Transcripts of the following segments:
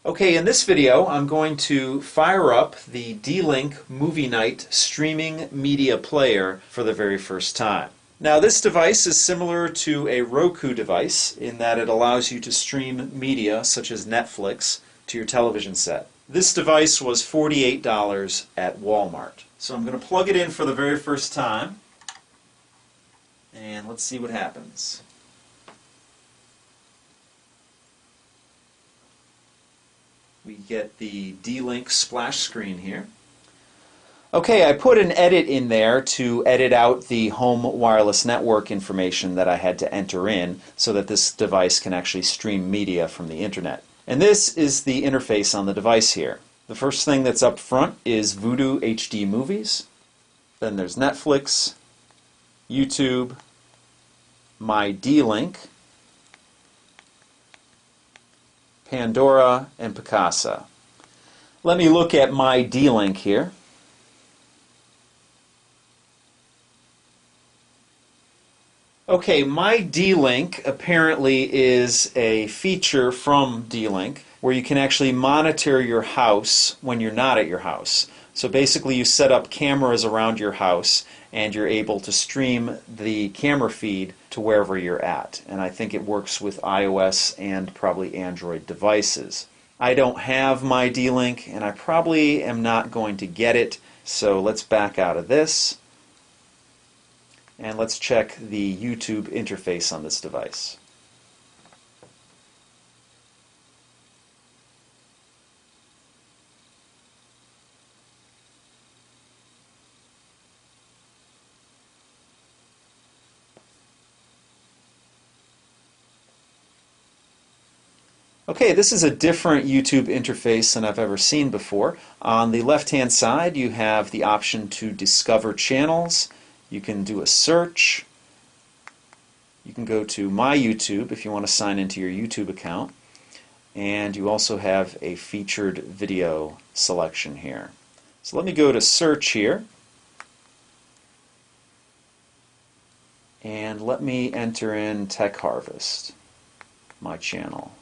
Okay, in this video I'm going to fire up the D-Link MovieNite streaming media player for the very first time. Now this device is similar to a Roku device in that it allows you to stream media such as Netflix to your television set. This device was $48 at Walmart. So I'm going to plug it in for the very first time and let's see what happens. We get the D-Link splash screen here. Okay, I put an edit in there to edit out the home wireless network information that I had to enter in so that this device can actually stream media from the internet. And this is the interface on the device here. The first thing that's up front is Vudu HD Movies. Then there's Netflix, YouTube, My D-Link, Pandora, and Picasa. Let me look at My D-Link here. Okay, My D-Link apparently is a feature from D-Link where you can actually monitor your house when you're not at your house. So basically you set up cameras around your house and you're able to stream the camera feed to wherever you're at. And I think it works with iOS and probably Android devices. I don't have My D-Link and I probably am not going to get it, so let's back out of this and let's check the YouTube interface on this device. Okay, this is a different YouTube interface than I've ever seen before. On the left-hand side, you have the option to discover channels. You can do a search. You can go to My YouTube if you want to sign into your YouTube account. And you also have a featured video selection here. So let me go to search here. And let me enter in Tech Harvest, my channel.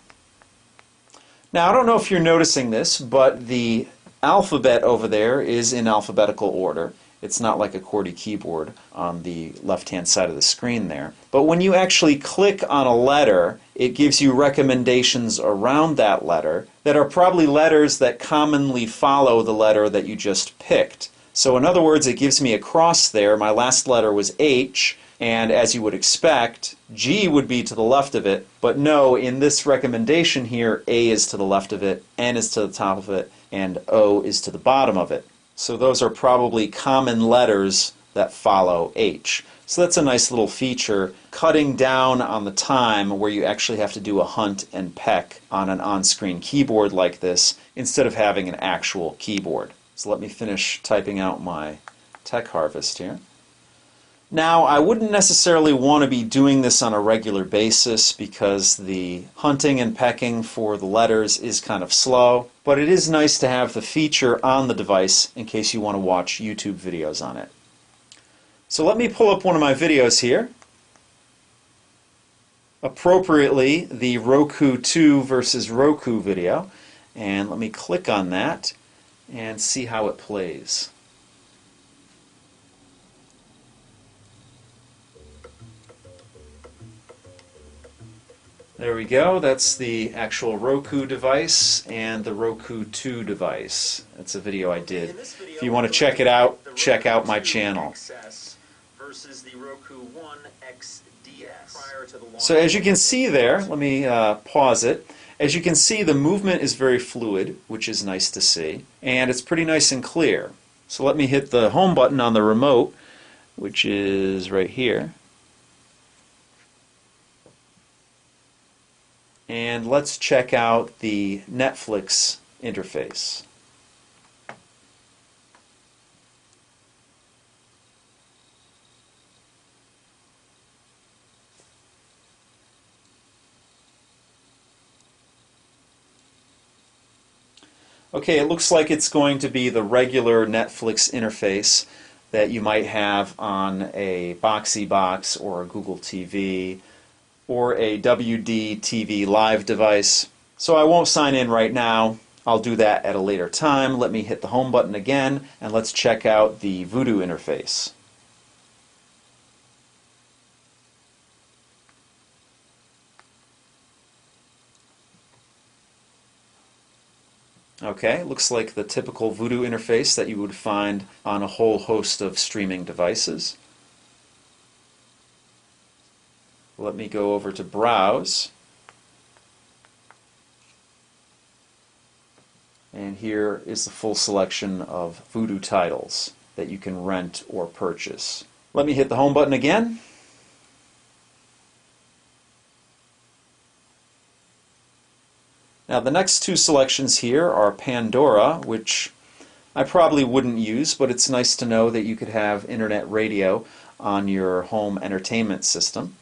Now, I don't know if you're noticing this, but the alphabet over there is in alphabetical order. It's not like a QWERTY keyboard on the left-hand side of the screen there. But when you actually click on a letter, it gives you recommendations around that letter that are probably letters that commonly follow the letter that you just picked. So in other words, it gives me a cross there. My last letter was H. And as you would expect, G would be to the left of it, but no, in this recommendation here, A is to the left of it, N is to the top of it, and O is to the bottom of it. So those are probably common letters that follow H. So that's a nice little feature, cutting down on the time where you actually have to do a hunt and peck on an on-screen keyboard like this, instead of having an actual keyboard. So let me finish typing out my Tech Harvest here. Now, I wouldn't necessarily want to be doing this on a regular basis because the hunting and pecking for the letters is kind of slow, but it is nice to have the feature on the device in case you want to watch YouTube videos on it. So let me pull up one of my videos here. Appropriately, the Roku 2 versus Roku video, and let me click on that and see how it plays. There we go, that's the actual Roku device and the Roku 2 device. That's a video I did. If you want to check it out, check out my channel. So as you can see there, let me pause it. As you can see, the movement is very fluid, which is nice to see, and it's pretty nice and clear. So let me hit the home button on the remote, which is right here. And let's check out the Netflix interface. Okay, it looks like it's going to be the regular Netflix interface that you might have on a Boxy Box or a Google TV or a WD TV Live device. So I won't sign in right now. I'll do that at a later time. Let me hit the home button again, and let's check out the Voodoo interface. Okay, looks like the typical Voodoo interface that you would find on a whole host of streaming devices. Let me go over to Browse. And here is the full selection of Voodoo titles that you can rent or purchase. Let me hit the home button again. Now the next two selections here are Pandora, which I probably wouldn't use, but it's nice to know that you could have internet radio on your home entertainment system.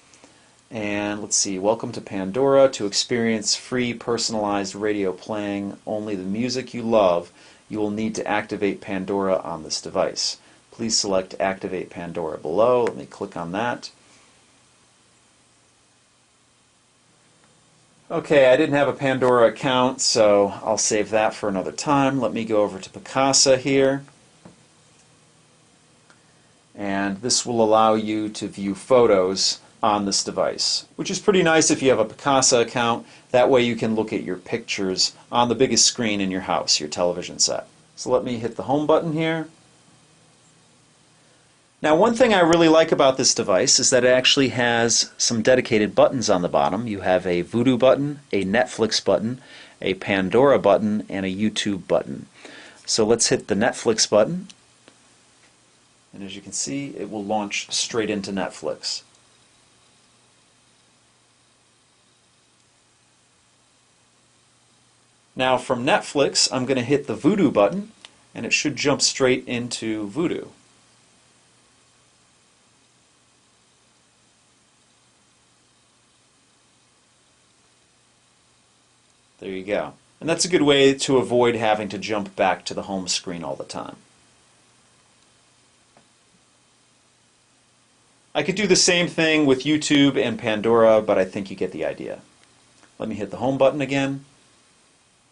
And let's see, welcome to Pandora. To experience free personalized radio playing only the music you love, you will need to activate Pandora on this device. Please select Activate Pandora below. Let me click on that. Okay, I didn't have a Pandora account, so I'll save that for another time. Let me go over to Picasa here. And this will allow you to view photos on this device, which is pretty nice if you have a Picasa account. That way you can look at your pictures on the biggest screen in your house, your television set. So let me hit the home button here. Now one thing I really like about this device is that it actually has some dedicated buttons on the bottom. You have a Voodoo button, a Netflix button, a Pandora button, and a YouTube button. So let's hit the Netflix button, and as you can see, it will launch straight into Netflix. Now from Netflix, I'm going to hit the Voodoo button, and it should jump straight into Voodoo. There you go. And that's a good way to avoid having to jump back to the home screen all the time. I could do the same thing with YouTube and Pandora, but I think you get the idea. Let me hit the home button again.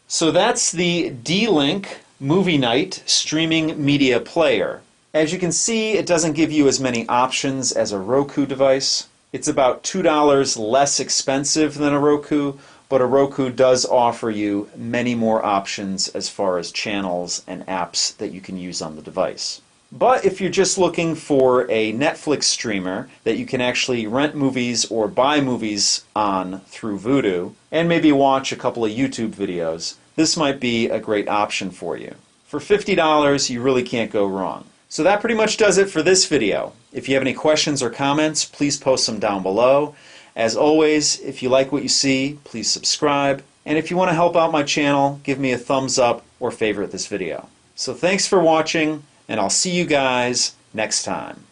So that's the D-Link MovieNite streaming media player. As you can see, it doesn't give you as many options as a Roku device. It's about $2 less expensive than a Roku, but a Roku does offer you many more options as far as channels and apps that you can use on the device. But if you're just looking for a Netflix streamer that you can actually rent movies or buy movies on through Vudu, and maybe watch a couple of YouTube videos, this might be a great option for you. For $50, you really can't go wrong. So that pretty much does it for this video. If you have any questions or comments, please post them down below. As always, if you like what you see, please subscribe. And if you want to help out my channel, give me a thumbs up or favorite this video. So thanks for watching, and I'll see you guys next time.